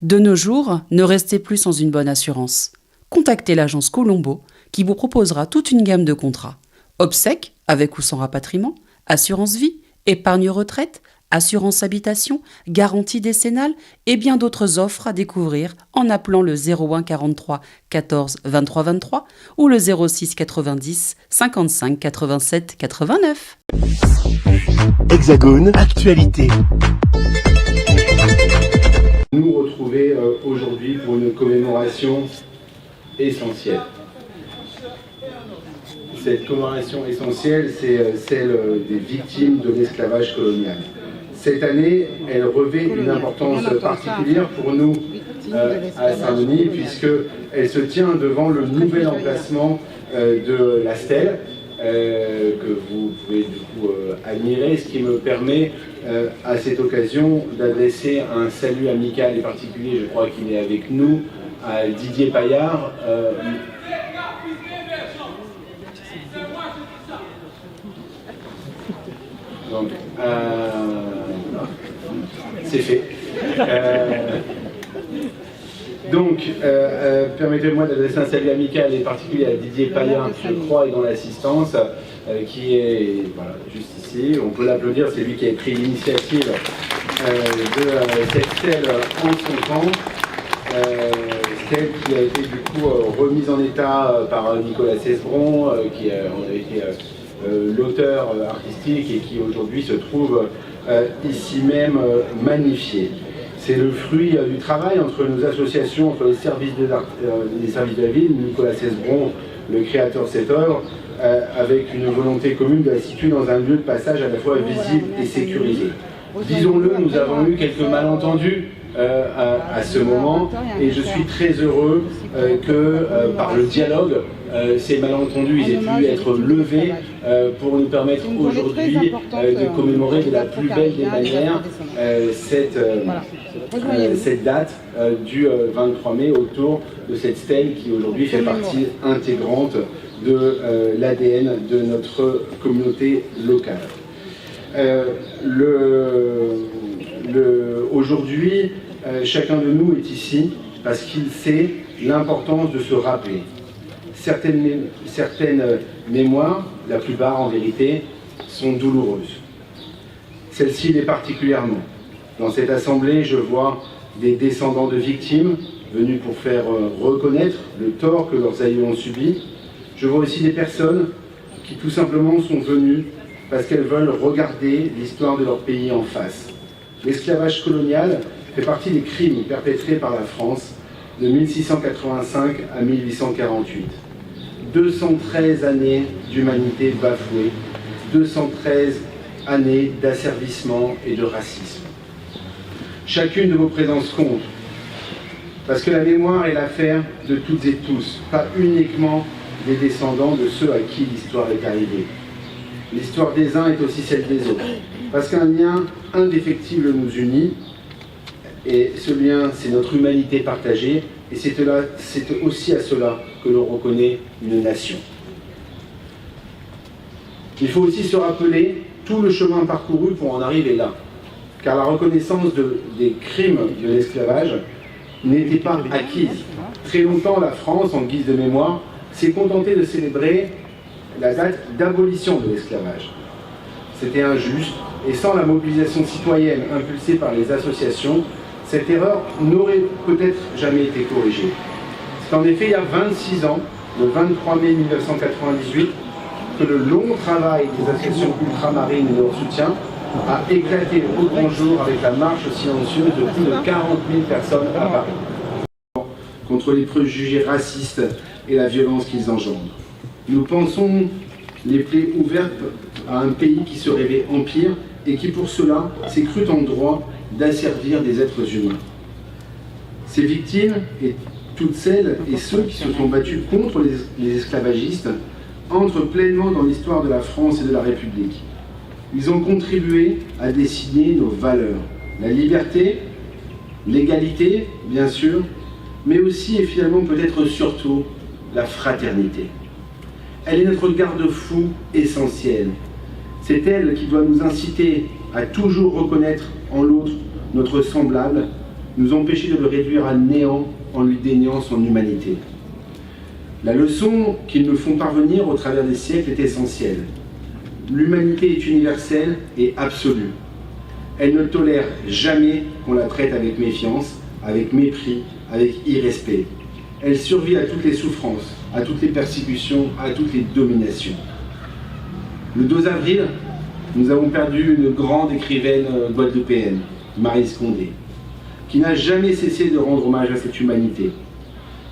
De nos jours, ne restez plus sans une bonne assurance. Contactez l'agence Colombo qui vous proposera toute une gamme de contrats. Obsèques, avec ou sans rapatriement, assurance vie, épargne retraite, assurance habitation, garantie décennale et bien d'autres offres à découvrir en appelant le 01 43 14 23 23 ou le 06 90 55 87 89. Hexagone, actualité. Nous retrouver aujourd'hui pour une commémoration essentielle. Cette commémoration essentielle, c'est celle des victimes de l'esclavage colonial. Cette année, elle revêt une importance particulière pour nous à Saint-Denis, puisqu'elle se tient devant le nouvel emplacement de la stèle, que vous pouvez du coup admirer, ce qui me permet à cette occasion d'adresser un salut amical et particulier, je crois qu'il est avec nous, à Didier Paillard. Donc, c'est fait. Permettez-moi d'adresser un salut amical et particulier à Didier Paillard, qui je crois est dans l'assistance, qui est voilà, juste ici. On peut l'applaudir, c'est lui qui a pris l'initiative de cette stèle en son temps. Stèle qui a été du coup remise en état par Nicolas Cesbron, qui a été l'auteur artistique et qui aujourd'hui se trouve ici même magnifié. C'est le fruit du travail entre nos associations, entre les services de la ville, Nicolas Cesbron, le créateur de cette œuvre, avec une volonté commune de la situer dans un lieu de passage à la fois visible et sécurisé. Disons-le, nous avons eu quelques malentendus à ce moment, et je suis très heureux que par le dialogue, ces malentendus ils aient pu être levés pour nous permettre aujourd'hui de commémorer de la plus belle des manières cette date du 23 mai autour de cette stèle qui aujourd'hui fait partie intégrante de l'ADN de notre communauté locale. Aujourd'hui, chacun de nous est ici parce qu'il sait l'importance de se rappeler. Certaines mémoires, la plupart en vérité, sont douloureuses. Celle-ci l'est particulièrement. Dans cette assemblée, je vois des descendants de victimes venus pour faire reconnaître le tort que leurs aïeux ont subi. Je vois aussi des personnes qui tout simplement sont venues parce qu'elles veulent regarder l'histoire de leur pays en face. L'esclavage colonial fait partie des crimes perpétrés par la France de 1685 à 1848. 213 années d'humanité bafouée, 213 années d'asservissement et de racisme. Chacune de vos présences compte, parce que la mémoire est l'affaire de toutes et tous, pas uniquement des descendants de ceux à qui l'histoire est arrivée. L'histoire des uns est aussi celle des autres, parce qu'un lien indéfectible nous unit, et ce lien, c'est notre humanité partagée, et c'est aussi à cela que l'on reconnaît une nation. Il faut aussi se rappeler tout le chemin parcouru pour en arriver là, car la reconnaissance des crimes de l'esclavage n'était pas acquise. Très longtemps, la France, en guise de mémoire, s'est contentée de célébrer la date d'abolition de l'esclavage. C'était injuste, et sans la mobilisation citoyenne impulsée par les associations, cette erreur n'aurait peut-être jamais été corrigée. C'est en effet il y a 26 ans, le 23 mai 1998, que le long travail des associations ultramarines et leur soutien a éclaté au grand jour avec la marche silencieuse de plus de 40 000 personnes à Paris, contre les préjugés racistes et la violence qu'ils engendrent. Nous pensons les plaies ouvertes à un pays qui se rêvait empire et qui pour cela s'est cru en droit d'asservir des êtres humains. Ces victimes et toutes celles et ceux qui se sont battus contre les esclavagistes entrent pleinement dans l'histoire de la France et de la République. Ils ont contribué à dessiner nos valeurs, la liberté, l'égalité, bien sûr, mais aussi et finalement peut-être surtout la fraternité. Elle est notre garde-fou essentiel. C'est elle qui doit nous inciter à toujours reconnaître en l'autre notre semblable nous empêcher de le réduire à néant en lui déniant son humanité. La leçon qu'ils nous font parvenir au travers des siècles est essentielle. L'humanité est universelle et absolue. Elle ne tolère jamais qu'on la traite avec méfiance, avec mépris, avec irrespect. Elle survit à toutes les souffrances, à toutes les persécutions, à toutes les dominations. Le 2 avril, nous avons perdu une grande écrivaine guadeloupéenne, Maryse Condé, qui n'a jamais cessé de rendre hommage à cette humanité.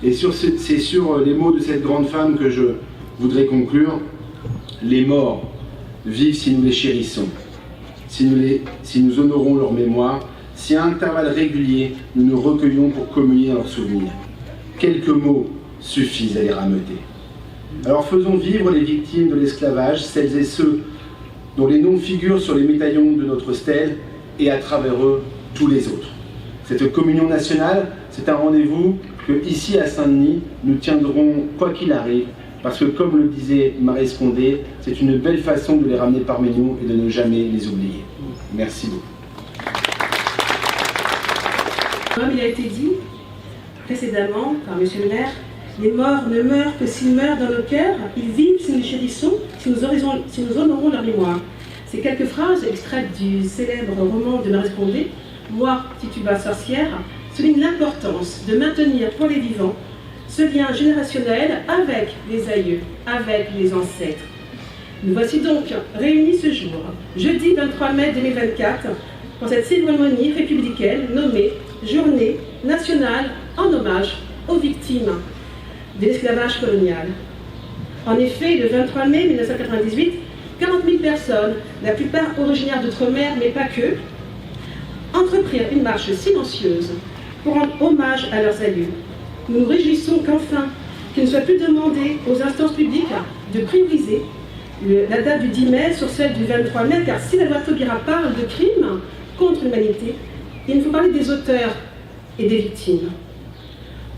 Et c'est sur les mots de cette grande femme que je voudrais conclure. Les morts vivent si nous les chérissons, si nous honorons leur mémoire, si à intervalles réguliers nous nous recueillons pour communier leurs souvenirs. Quelques mots suffisent à les rameuter. Alors faisons vivre les victimes de l'esclavage, celles et ceux dont les noms figurent sur les médaillons de notre stèle, et à travers eux, tous les autres. Cette communion nationale, c'est un rendez-vous que, ici à Saint-Denis, nous tiendrons quoi qu'il arrive, parce que, comme le disait Maryse Condé, c'est une belle façon de les ramener parmi nous et de ne jamais les oublier. Merci beaucoup. Comme il a été dit précédemment par M. le maire, les morts ne meurent que s'ils meurent dans nos cœurs, ils vivent si nous les chérissons, si nous honorons leur mémoire. Ces quelques phrases extraites du célèbre roman de Maryse Condé, Moi, Tituba sorcière, soulignent l'importance de maintenir pour les vivants ce lien générationnel avec les aïeux, avec les ancêtres. Nous voici donc réunis ce jour, jeudi 23 mai 2024, pour cette cérémonie républicaine nommée Journée nationale en hommage aux victimes de l'esclavage colonial. En effet, le 23 mai 1998, 40 000 personnes, la plupart originaires d'outre-mer, mais pas que, entreprirent une marche silencieuse pour rendre hommage à leurs aïeux. Nous nous réjouissons qu'enfin, qu'il ne soit plus demandé aux instances publiques de prioriser la date du 10 mai sur celle du 23 mai, car si la loi Taubira parle de crimes contre l'humanité, il faut parler des auteurs et des victimes.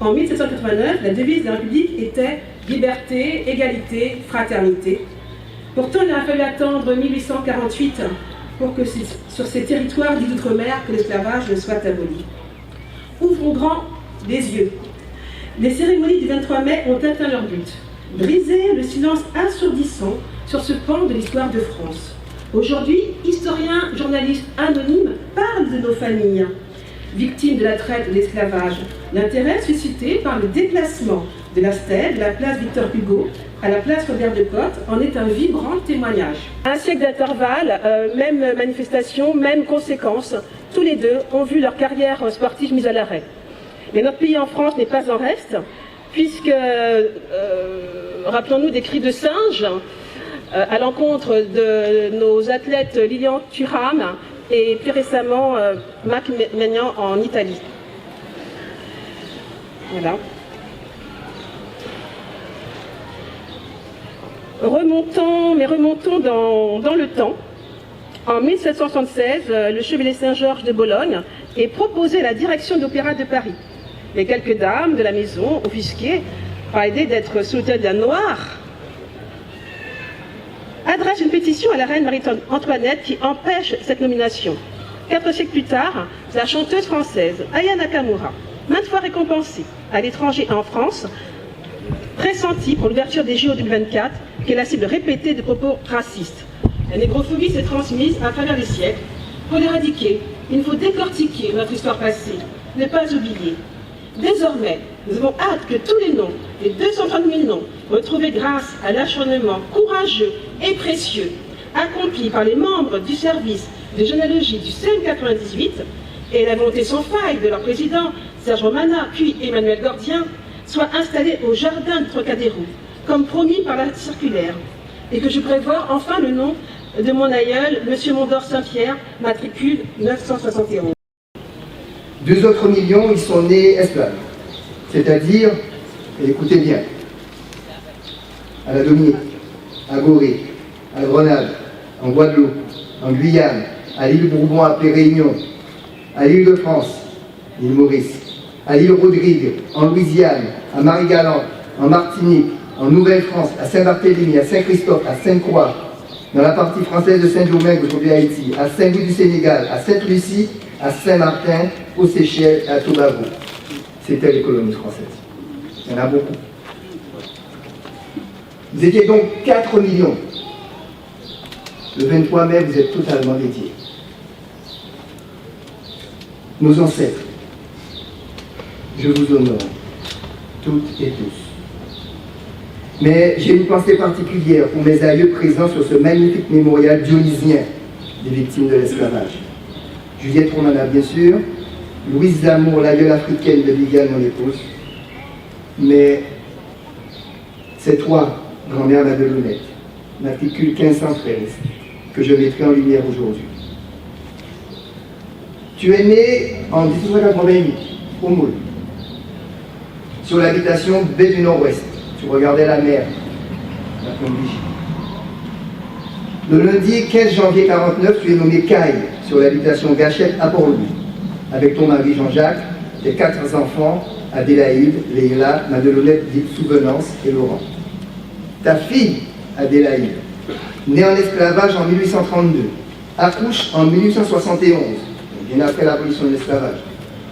En 1789, la devise de la République était « Liberté, égalité, fraternité ». Pourtant, il a fallu attendre 1848 pour que sur ces territoires dits d'outre-mer, que l'esclavage ne soit aboli. Ouvrons grand les yeux. Les cérémonies du 23 mai ont atteint leur but. Briser le silence assourdissant sur ce pan de l'histoire de France. Aujourd'hui, historiens, journalistes anonymes parlent de nos familles, victimes de la traite et de l'esclavage. L'intérêt suscité par le déplacement de la stèle de la place Victor Hugo à la place Robert de Cotte en est un vibrant témoignage. Un siècle d'intervalle, même manifestation, même conséquences, tous les deux ont vu leur carrière sportive mise à l'arrêt. Mais notre pays en France n'est pas en reste, puisque, rappelons-nous des cris de singe à l'encontre de nos athlètes Lilian Thuram et plus récemment Marc Maignan en Italie. Voilà. Remontons dans le temps. En 1776, le Chevalier Saint-Georges de Bologne est proposé à la direction de l'Opéra de Paris. Les quelques dames de la maison, offusquées par l'idée d'être sous l'autorité d'un noir, adressent une pétition à la reine Marie-Antoinette qui empêche cette nomination. 4 siècles plus tard, la chanteuse française Aya Nakamura, maintes fois récompensée à l'étranger et en France, pressentie pour l'ouverture des JO 2024, qui est la cible répétée de propos racistes. La négrophobie s'est transmise à travers les siècles. Pour l'éradiquer, il faut décortiquer notre histoire passée, ne pas oublier. Désormais, nous avons hâte que tous les noms, les 230 000 noms, retrouvés grâce à l'acharnement courageux et précieux, accompli par les membres du service de généalogie du CEM 98, et la volonté sans faille de leur président, Serge Romana, puis Emmanuel Gordien, soient installés au jardin du Trocadéro, comme promis par la circulaire, et que je prévois enfin le nom de mon aïeul, M. Mondor Saint-Pierre, matricule 971. 2 autres millions, ils sont nés esclaves. C'est-à-dire, et écoutez bien, à la Dominique, à Gorée, à Grenade, en Guadeloupe, en Guyane, à l'île Bourbon appelée Réunion, à l'île de France, l'île Maurice, à l'île Rodrigue, en Louisiane, à Marie-Galante, en Martinique, en Nouvelle-France, à Saint-Barthélemy, à Saint-Christophe, à Sainte-Croix, dans la partie française de Saint-Domingue, aujourd'hui Haïti, à Saint-Louis du Sénégal, à Sainte-Lucie, à Saint-Martin aux Seychelles et à Tobago. C'était les colonies françaises. Il y en a beaucoup. Vous étiez donc 4 millions. Le 23 mai, vous êtes totalement dédiés. Nos ancêtres, je vous honore, toutes et tous. Mais j'ai une pensée particulière pour mes aïeux présents sur ce magnifique mémorial dionysien des victimes de l'esclavage. Juliette Romana, bien sûr, Louise Damour, l'aïeule africaine de Viviane, mon épouse, mais c'est toi, grand-mère Madelounette, matricule 1513, que je mettrai en lumière aujourd'hui. Tu es né en 1888, au Moule, sur l'habitation baie du Nord-Ouest. Tu regardais la mer, la Colombie. Le lundi 15 janvier 1949, tu es nommé Caille sur l'habitation Gachette à Port-Louis, avec ton mari Jean-Jacques, tes 4 enfants, Adélaïde, Leila, Madelounette, dite Souvenance et Laurent. Ta fille, Adélaïde, née en esclavage en 1832, accouche en 1871, bien après l'abolition de l'esclavage,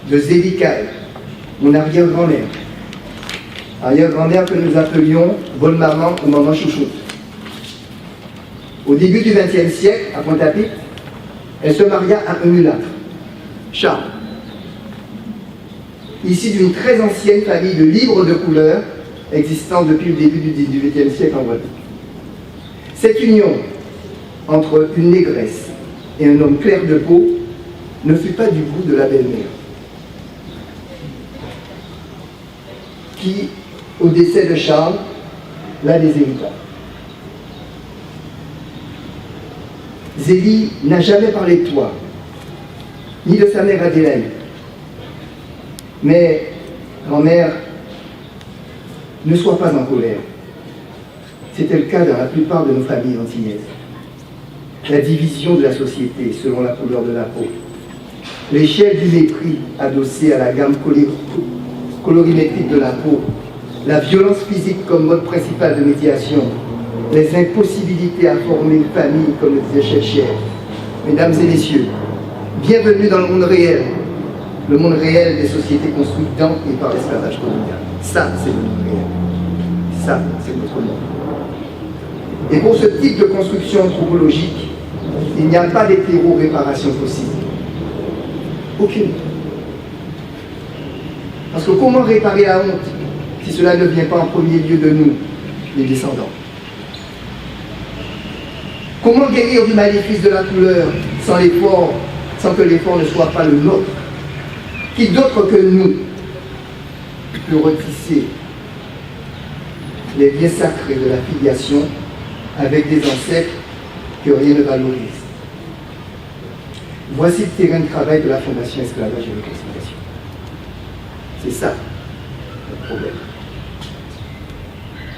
de Zélie Caille, mon arrière-grand-mère. Arrière-grand-mère que nous appelions bonne maman ou maman chouchoute. Au début du XXe siècle, à Pointe-à-Pitre, elle se maria à un mulâtre, Charles, issu d'une très ancienne famille de libres de couleur existant depuis le début du XVIIIe siècle en Guadeloupe. Cette union entre une négresse et un homme clair de peau ne fut pas du goût de la belle-mère, qui, au décès de Charles, la déshérita. Zélie n'a jamais parlé de toi, ni de sa mère Adélaïde. Mais, grand-mère, ne sois pas en colère. C'était le cas dans la plupart de nos familles antillaises. La division de la société selon la couleur de la peau. L'échelle du mépris adossée à la gamme colorimétrique de la peau. La violence physique comme mode principal de médiation. Les impossibilités à former une famille, comme le disait Chelcher. Mesdames et messieurs, bienvenue dans le monde réel. Le monde réel des sociétés construites dans et par l'esclavage colonial. Ça, c'est le monde réel. Ça, c'est notre monde. Et pour ce type de construction anthropologique, il n'y a pas d'hétéro-réparation possible. Aucune. Parce que comment réparer la honte si cela ne vient pas en premier lieu de nous, les descendants? Comment guérir du maléfice de la couleur sans l'effort, sans que l'effort ne soit pas le nôtre? Qui d'autre que nous peut retisser les liens sacrés de la filiation avec des ancêtres que rien ne valorise? Voici le terrain de travail de la Fondation Esclavage et Réconciliation. C'est ça, le problème.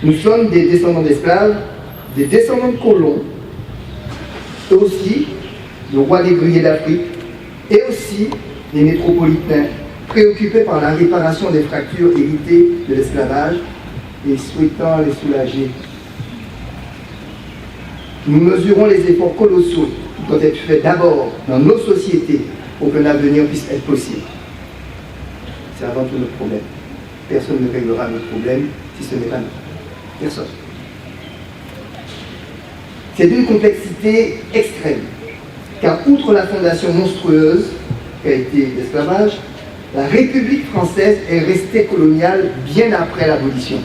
Nous sommes des descendants d'esclaves, des descendants de colons, et aussi le roi des grillés d'Afrique, et aussi des métropolitains préoccupés par la réparation des fractures héritées de l'esclavage et souhaitant les soulager. Nous mesurons les efforts colossaux qui doivent être faits d'abord dans nos sociétés pour que l'avenir puisse être possible. C'est avant tout notre problème. Personne ne réglera notre problème si ce n'est pas nous. Personne. C'est d'une complexité extrême, car outre la fondation monstrueuse qu'a été l'esclavage, la République française est restée coloniale bien après l'abolition.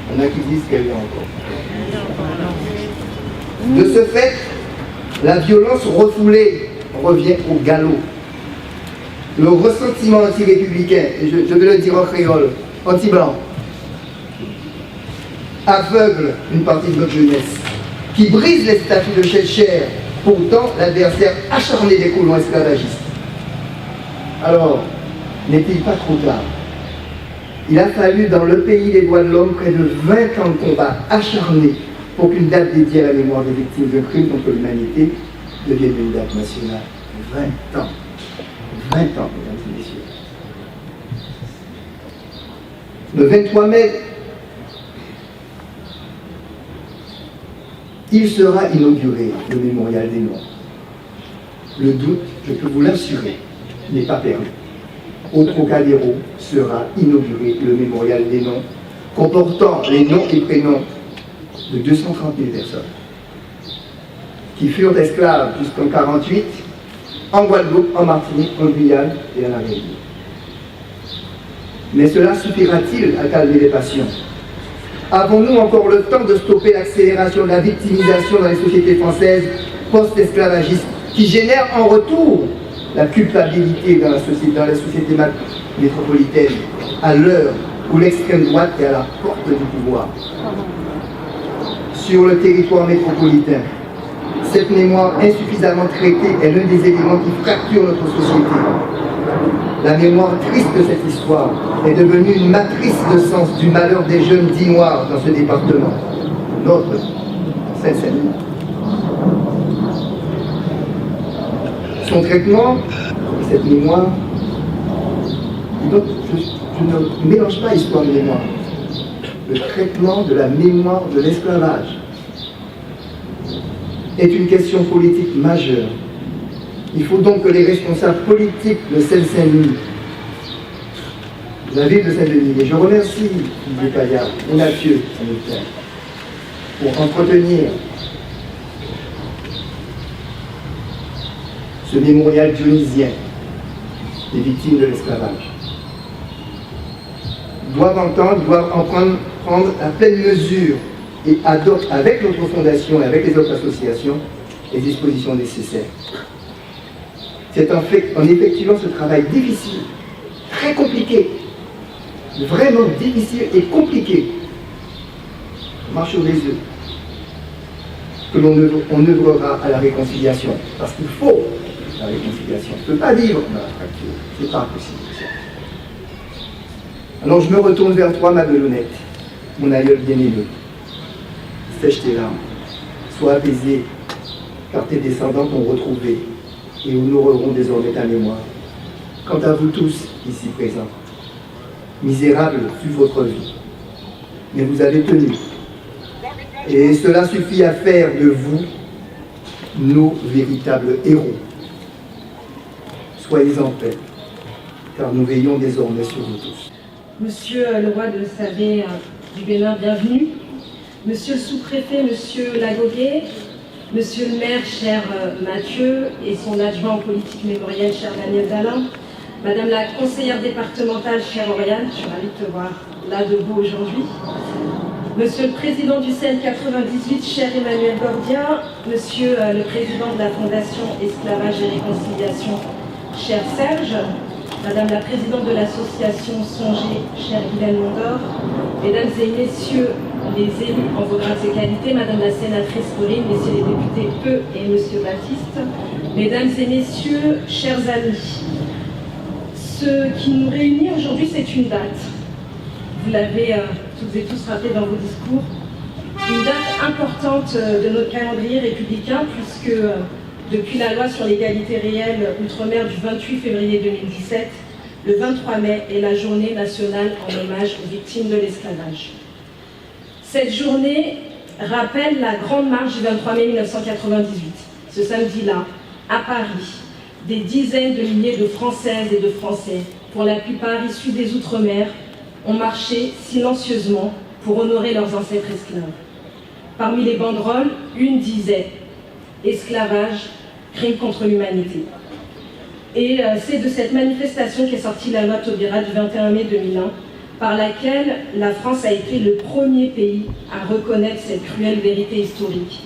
Il y en a qui disent qu'elle est encore. De ce fait, la violence refoulée revient au galop. Le ressentiment anti-républicain, et je vais le dire en créole, anti-blanc, aveugle une partie de notre jeunesse, qui brise les statuts de Schellcher, pourtant l'adversaire acharné des colons esclavagistes. Alors, n'est-il pas trop tard? Il a fallu dans le pays des droits de l'homme près de 20 ans de combat acharné pour qu'une date dédiée à la mémoire des victimes de crimes contre l'humanité devienne une date nationale. 20 ans. 20 ans, mesdames et messieurs. Le 23 mai, il sera inauguré le mémorial des Noirs. Le doute je peux vous l'assurer, n'est pas perdu. Au Trocadéro sera inauguré le mémorial des noms, comportant les noms et prénoms de 230 000 personnes qui furent esclaves jusqu'en 1948 en Guadeloupe, en Martinique, en Guyane et en Amérique. Mais cela suffira-t-il à calmer les passions? Avons-nous encore le temps de stopper l'accélération de la victimisation dans les sociétés françaises post-esclavagistes qui génère en retour la culpabilité dans la société métropolitaine à l'heure où l'extrême droite est à la porte du pouvoir? Sur le territoire métropolitain, cette mémoire insuffisamment traitée est l'un des éléments qui fracturent notre société. La mémoire triste de cette histoire est devenue une matrice de sens du malheur des jeunes dits noirs dans ce département, notre Seine-Saint-Denis. Son traitement, cette mémoire, donc je ne mélange pas histoire et mémoire. Le traitement de la mémoire de l'esclavage est une question politique majeure. Il faut donc que les responsables politiques de Seine-Saint-Denis, de la ville de Saint-Denis, et je remercie Didier Payard et Mathieu pour entretenir ce mémorial dionysien des victimes de l'esclavage, doivent entendre, doivent en prendre à pleine mesure et adoptent avec notre fondation et avec les autres associations les dispositions nécessaires. C'est en effectuant ce travail difficile, très compliqué, vraiment difficile et compliqué, marche sur les œufs, que l'on œuvrera à la réconciliation. Parce qu'il faut la réconciliation. On ne peut pas vivre dans la fracture. C'est pas possible. Alors je me retourne vers toi, ma Belonnette, mon aïeul bien-aimé. Sèche tes larmes, sois apaisé, car tes descendants t'ont retrouvé et honoreront désormais ta mémoire. Quant à vous tous, ici présents, misérables fut votre vie, mais vous avez tenu. Et cela suffit à faire de vous nos véritables héros. Soyez en paix, car nous veillons désormais sur vous tous. Monsieur le roi de Savé du Bénin, bienvenue. Monsieur le sous-préfet, monsieur Lagoguet, monsieur le maire, cher Mathieu, et son adjoint en politique mémorielle, cher Daniel Dalin, madame la conseillère départementale, chère Oriane, je suis ravie de te voir là debout aujourd'hui. Monsieur le président du CEL 98, cher Emmanuel Gordia, monsieur le président de la Fondation Esclavage et Réconciliation, cher Serge, madame la présidente de l'association Songer, chère Guylaine Mondor, mesdames et messieurs les élus en vos grades et qualités, madame la sénatrice Corinne, messieurs les députés Peu et monsieur Baptiste, mesdames et messieurs, chers amis, ce qui nous réunit aujourd'hui, c'est une date. Vous l'avez toutes et tous rappelé dans vos discours, une date importante de notre calendrier républicain, puisque depuis la loi sur l'égalité réelle outre-mer du 28 février 2017, le 23 mai est la journée nationale en hommage aux victimes de l'esclavage. Cette journée rappelle la grande marche du 23 mai 1998. Ce samedi-là, à Paris, des dizaines de milliers de Françaises et de Français, pour la plupart issus des Outre-mer, ont marché silencieusement pour honorer leurs ancêtres esclaves. Parmi les banderoles, une disait « Esclavage, crime contre l'humanité ». Et c'est de cette manifestation qu'est sortie la loi Taubira du 21 mai 2001, par laquelle la France a été le premier pays à reconnaître cette cruelle vérité historique,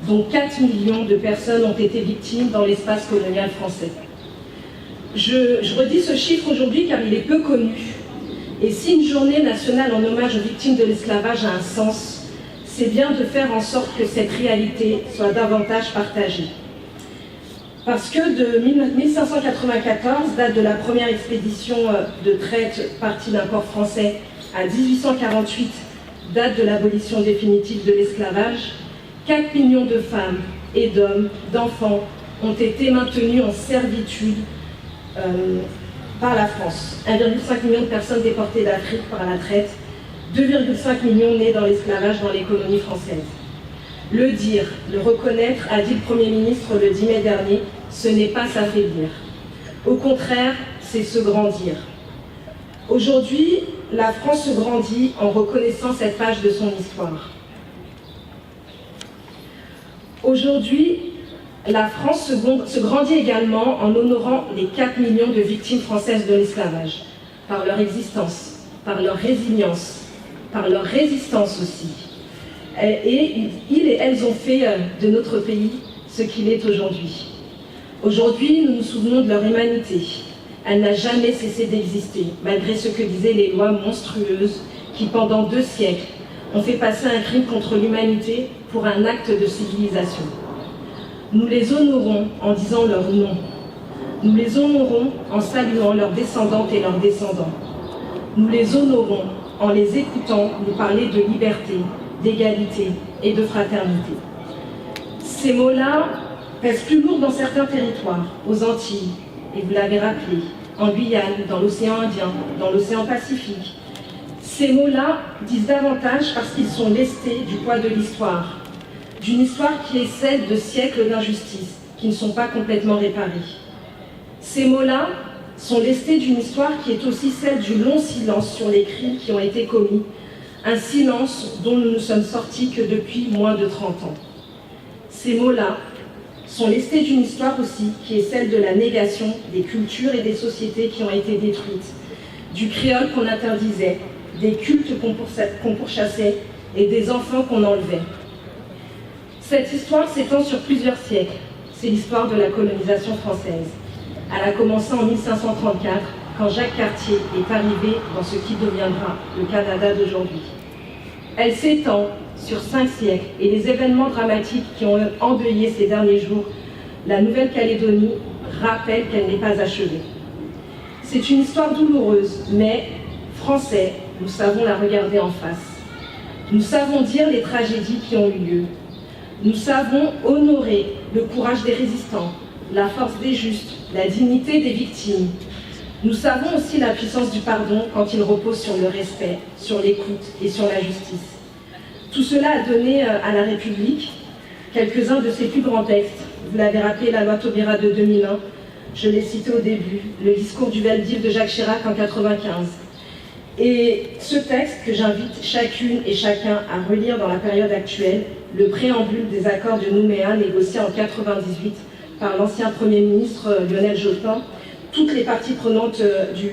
dont 4 millions de personnes ont été victimes dans l'espace colonial français. Je redis ce chiffre aujourd'hui car il est peu connu. Et si une journée nationale en hommage aux victimes de l'esclavage a un sens, c'est bien de faire en sorte que cette réalité soit davantage partagée. Parce que de 1594, date de la première expédition de traite partie d'un port français, à 1848, date de l'abolition définitive de l'esclavage, 4 millions de femmes et d'hommes, d'enfants, ont été maintenus en servitude par la France. 1,5 million de personnes déportées d'Afrique par la traite, 2,5 millions nés dans l'esclavage dans les colonies françaises. Le dire, le reconnaître, a dit le Premier ministre le 10 mai dernier, ce n'est pas s'affaiblir. Au contraire, c'est se grandir. Aujourd'hui, la France se grandit en reconnaissant cette page de son histoire. Aujourd'hui, la France se grandit également en honorant les 4 millions de victimes françaises de l'esclavage, par leur existence, par leur résilience, par leur résistance aussi. Et ils et elles ont fait de notre pays ce qu'il est aujourd'hui. Aujourd'hui, nous nous souvenons de leur humanité. Elle n'a jamais cessé d'exister, malgré ce que disaient les lois monstrueuses qui, pendant 2 siècles, ont fait passer un crime contre l'humanité pour un acte de civilisation. Nous les honorons en disant leur nom. Nous les honorons en saluant leurs descendantes et leurs descendants. Nous les honorons en les écoutant nous parler de liberté, d'égalité et de fraternité. Ces mots-là pèsent plus lourd dans certains territoires, aux Antilles, et vous l'avez rappelé, en Guyane, dans l'océan Indien, dans l'océan Pacifique. Ces mots-là disent davantage parce qu'ils sont lestés du poids de l'histoire, d'une histoire qui est celle de siècles d'injustice, qui ne sont pas complètement réparés. Ces mots-là sont lestés d'une histoire qui est aussi celle du long silence sur les crimes qui ont été commis, un silence dont nous ne sommes sortis que depuis moins de 30 ans. Ces mots-là sont lestés d'une histoire aussi qui est celle de la négation des cultures et des sociétés qui ont été détruites, du créole qu'on interdisait, des cultes qu'on pourchassait et des enfants qu'on enlevait. Cette histoire s'étend sur plusieurs siècles. C'est l'histoire de la colonisation française. Elle a commencé en 1534, quand Jacques Cartier est arrivé dans ce qui deviendra le Canada d'aujourd'hui. Elle s'étend sur 5 siècles et les événements dramatiques qui ont endeuillé ces derniers jours, la Nouvelle-Calédonie rappelle qu'elle n'est pas achevée. C'est une histoire douloureuse, mais Français, nous savons la regarder en face. Nous savons dire les tragédies qui ont eu lieu. Nous savons honorer le courage des résistants, la force des justes, la dignité des victimes. Nous savons aussi la puissance du pardon quand il repose sur le respect, sur l'écoute et sur la justice. Tout cela a donné à la République quelques-uns de ses plus grands textes. Vous l'avez rappelé, la loi Taubira de 2001, je l'ai cité au début, le discours du Veldiv de Jacques Chirac en 1995. Et ce texte que j'invite chacune et chacun à relire dans la période actuelle, le préambule des accords de Nouméa négociés en 1998 par l'ancien Premier ministre Lionel Jospin, toutes les parties prenantes du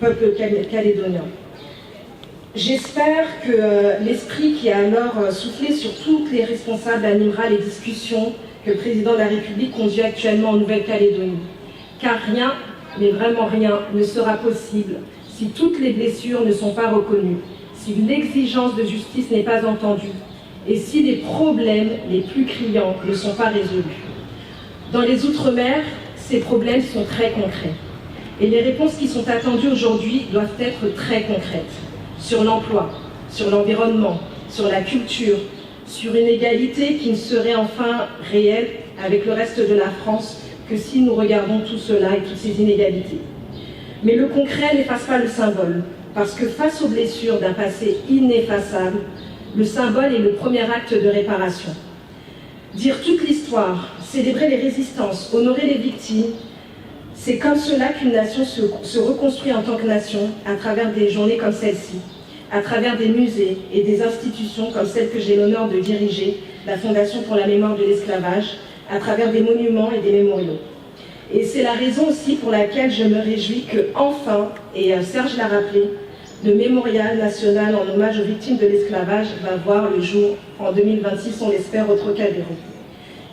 peuple calédonien. J'espère que l'esprit qui a alors soufflé sur tous les responsables animera les discussions que le président de la République conduit actuellement en Nouvelle-Calédonie. Car rien, mais vraiment rien, ne sera possible si toutes les blessures ne sont pas reconnues, si l'exigence de justice n'est pas entendue et si les problèmes les plus criants ne sont pas résolus. Dans les Outre-mer, ces problèmes sont très concrets. Et les réponses qui sont attendues aujourd'hui doivent être très concrètes. Sur l'emploi, sur l'environnement, sur la culture, sur une égalité qui ne serait enfin réelle avec le reste de la France que si nous regardons tout cela et toutes ces inégalités. Mais le concret n'efface pas le symbole, parce que face aux blessures d'un passé ineffaçable, le symbole est le premier acte de réparation. Dire toute l'histoire, célébrer les résistances, honorer les victimes, c'est comme cela qu'une nation se reconstruit en tant que nation à travers des journées comme celle-ci, à travers des musées et des institutions comme celle que j'ai l'honneur de diriger, la Fondation pour la mémoire de l'esclavage, à travers des monuments et des mémoriaux. Et c'est la raison aussi pour laquelle je me réjouis que, enfin, et Serge l'a rappelé, le mémorial national en hommage aux victimes de l'esclavage va voir le jour en 2026, on l'espère, au Trocadéro.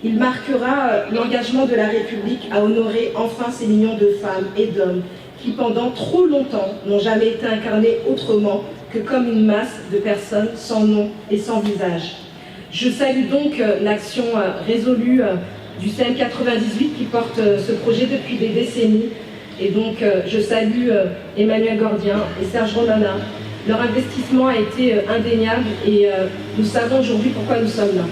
Il marquera l'engagement de la République à honorer enfin ces millions de femmes et d'hommes qui, pendant trop longtemps, n'ont jamais été incarnés autrement que comme une masse de personnes sans nom et sans visage. Je salue donc l'action résolue du CM 98 qui porte ce projet depuis des décennies. Et donc, je salue Emmanuel Gordien et Serge Ronana. Leur investissement a été indéniable et nous savons aujourd'hui pourquoi nous sommes là.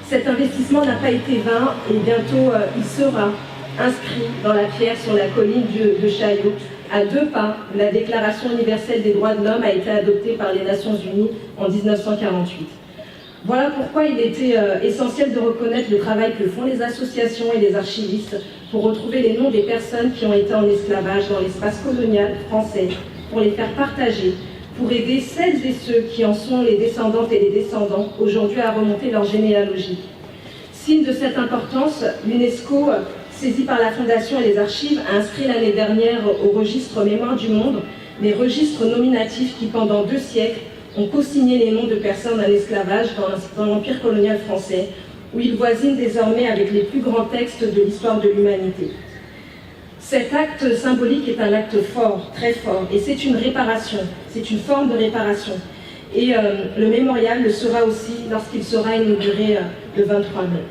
Cet investissement n'a pas été vain et bientôt il sera inscrit dans la pierre sur la colline de Chaillot. À 2 pas, la Déclaration universelle des droits de l'homme a été adoptée par les Nations Unies en 1948. Voilà pourquoi il était essentiel de reconnaître le travail que font les associations et les archivistes pour retrouver les noms des personnes qui ont été en esclavage dans l'espace colonial français, pour les faire partager, pour aider celles et ceux qui en sont les descendantes et les descendants aujourd'hui à remonter leur généalogie. Signe de cette importance, l'UNESCO, saisi par la Fondation et les archives, a inscrit l'année dernière au registre Mémoire du Monde les registres nominatifs qui, pendant 2 siècles, ont co-signé les noms de personnes en esclavage dans l'Empire colonial français, où ils voisinent désormais avec les plus grands textes de l'histoire de l'humanité. Cet acte symbolique est un acte fort, très fort, et c'est une réparation, c'est une forme de réparation. Et le mémorial le sera aussi lorsqu'il sera inauguré le 23 mai.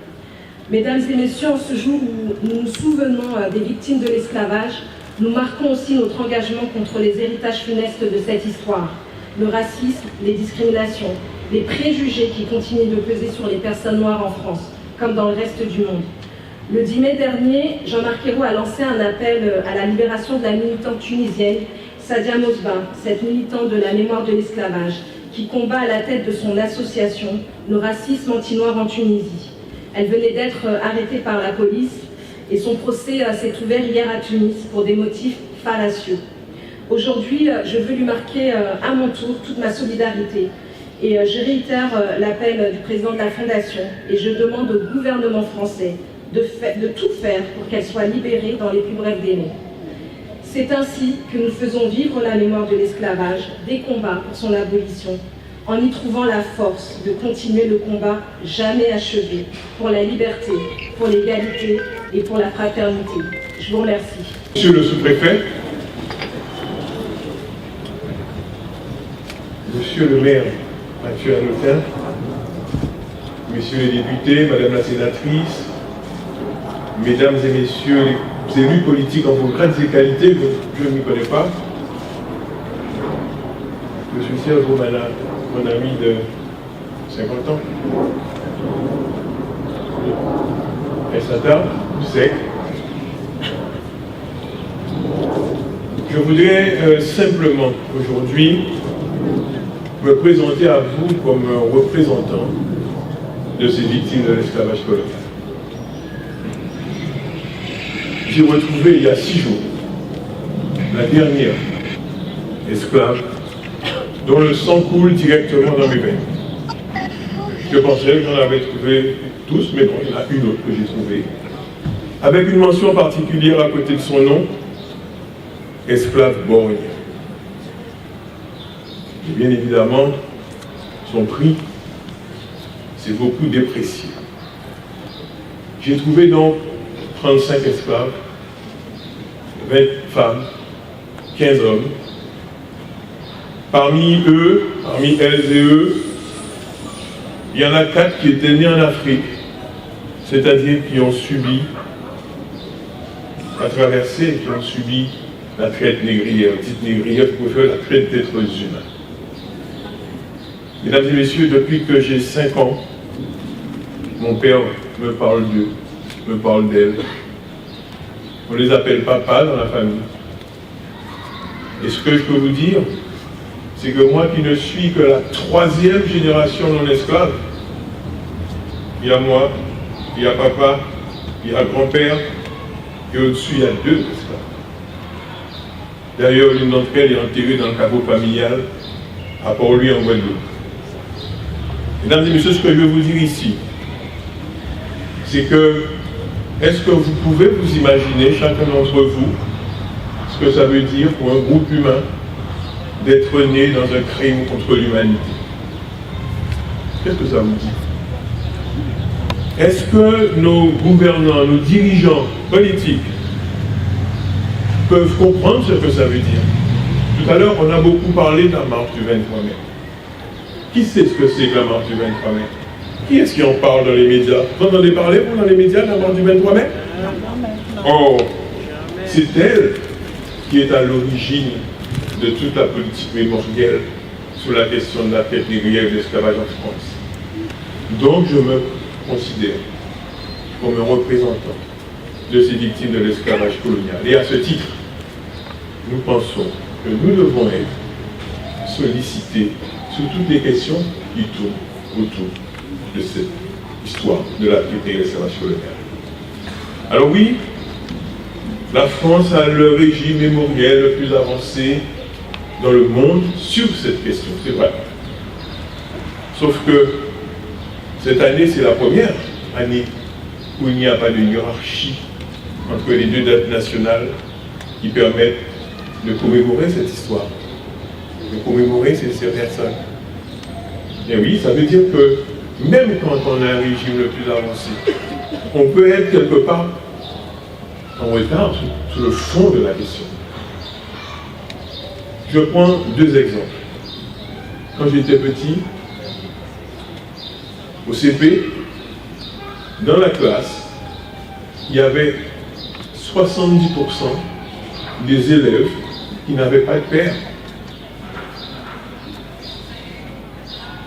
Mesdames et messieurs, en ce jour où nous nous souvenons des victimes de l'esclavage, nous marquons aussi notre engagement contre les héritages funestes de cette histoire, le racisme, les discriminations, les préjugés qui continuent de peser sur les personnes noires en France, comme dans le reste du monde. Le 10 mai dernier, Jean-Marc Ayrault a lancé un appel à la libération de la militante tunisienne Sadia Mosba, cette militante de la mémoire de l'esclavage, qui combat à la tête de son association le racisme anti-noir en Tunisie. Elle venait d'être arrêtée par la police et son procès s'est ouvert hier à Tunis pour des motifs fallacieux. Aujourd'hui, je veux lui marquer à mon tour toute ma solidarité et je réitère l'appel du président de la Fondation et je demande au gouvernement français de tout faire pour qu'elle soit libérée dans les plus brefs délais. C'est ainsi que nous faisons vivre la mémoire de l'esclavage, des combats pour son abolition, en y trouvant la force de continuer le combat jamais achevé pour la liberté, pour l'égalité et pour la fraternité. Je vous remercie. Monsieur le sous-préfet, Monsieur le maire Mathieu Hanotin, Messieurs les députés, Madame la sénatrice, Mesdames et Messieurs les élus politiques en vos grades et qualités, je ne m'y connais pas. Je suis Serge Romana, mon ami de 50 ans. Essata, sec. Je voudrais simplement aujourd'hui me présenter à vous comme un représentant de ces victimes de l'esclavage colonial. J'ai retrouvé il y a 6 jours la dernière esclave dont le sang coule directement dans mes veines. Je pensais que j'en avais trouvé tous, mais bon, il y en a une autre que j'ai trouvée, avec une mention particulière à côté de son nom, esclave borgne. Et bien évidemment, son prix s'est beaucoup déprécié. J'ai trouvé donc 35 esclaves, 20 femmes, 15 hommes. Parmi elles et eux, il y en a 4 qui étaient nés en Afrique, c'est-à-dire qui ont subi la traversée, qui ont subi la traite négrière, petite négrière, pour faire la traite d'êtres humains. Mesdames et messieurs, depuis que j'ai 5 ans, mon père me parle d'eux, me parle d'elle. On les appelle papa dans la famille. Et ce que je peux vous dire, c'est que moi qui ne suis que la 3e génération non esclave, il y a moi, il y a papa, il y a grand-père, et au-dessus il y a 2 esclaves. D'ailleurs, l'une d'entre elles est enterrée dans le caveau familial à Port-Louis en Guadeloupe. Mesdames et messieurs, ce que je veux vous dire ici, c'est que, est-ce que vous pouvez vous imaginer, chacun d'entre vous, ce que ça veut dire pour un groupe humain d'être né dans un crime contre l'humanité? Qu'est-ce que ça vous dit? Est-ce que nos gouvernants, nos dirigeants politiques peuvent comprendre ce que ça veut dire? Tout à l'heure, on a beaucoup parlé de la marche du 23 mai. Qui sait ce que c'est que la marche du 23 mai? Qui est-ce qui en parle dans les médias? Vous entendez parler, vous, dans les médias, de la marche du 23 mai? Oh, c'est elle qui est à l'origine de toute la politique mémorielle sur la question de la traite négrière et de l'esclavage en France. Donc je me considère comme un représentant de ces victimes de l'esclavage colonial. Et à ce titre, nous pensons que nous devons être sollicités sur toutes les questions qui tournent autour de cette histoire de la traité sur le Mer. Alors oui, la France a le régime mémoriel le plus avancé dans le monde sur cette question, c'est vrai. Sauf que cette année, c'est la première année où il n'y a pas de hiérarchie entre les deux dates nationales qui permettent de commémorer cette histoire, de commémorer ces personnes. Et oui, ça veut dire que même quand on a un régime le plus avancé, on peut être quelque part en retard sur le fond de la question. Je prends 2 exemples. Quand j'étais petit, au CP, dans la classe, il y avait 70% des élèves qui n'avaient pas de père.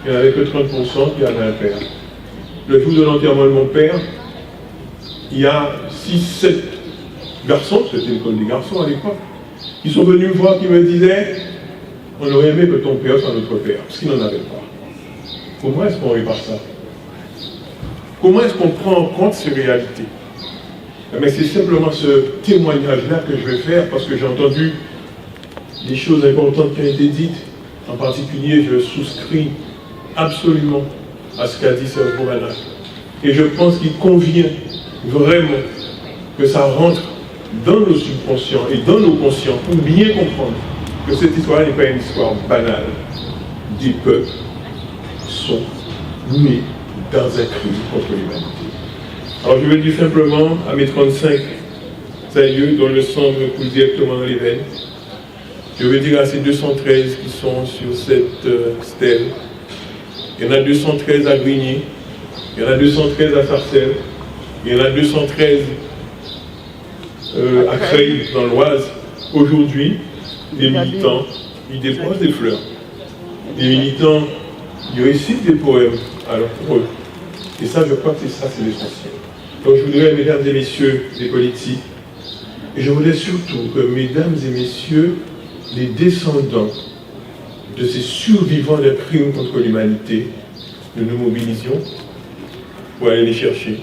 Il n'y en avait que 30% qui avaient un père. Le jour de l'enterrement de mon père, il y a 6-7 garçons, c'était l'école des garçons à l'époque, qui sont venus me voir, qui me disaient « On aurait aimé que ton père soit notre père », parce qu'il n'en avait pas. Comment est-ce qu'on répare ça? Comment est-ce qu'on prend en compte ces réalités? Mais c'est simplement ce témoignage-là que je vais faire, parce que j'ai entendu des choses importantes qui ont été dites. En particulier, je souscris absolument à ce qu'a dit Sœur Bourana. Et je pense qu'il convient vraiment que ça rentre dans nos subconscients et dans nos conscients pour bien comprendre que cette histoire n'est pas une histoire banale. Des peuples sont nés dans un crime contre l'humanité. Alors je vais dire simplement à mes 35 aïeux dont le sang me coule directement dans les veines, je vais dire à ces 213 qui sont sur cette stèle, il y en a 213 à Grigny, il y en a 213 à Sarcelles, il y en a 213 à Creil, dans l'Oise. Aujourd'hui, les militants, ils déposent des fleurs. Les militants, ils récitent des poèmes alors pour eux. Et ça, je crois que c'est l'essentiel. Donc je voudrais, mesdames et messieurs les politiques, et je voudrais surtout que, mesdames et messieurs, les descendants de ces survivants des crimes contre l'humanité, nous nous mobilisions pour aller les chercher,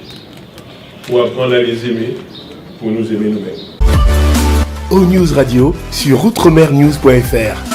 pour apprendre à les aimer, pour nous aimer nous-mêmes. ONews Radio sur outremernews.fr.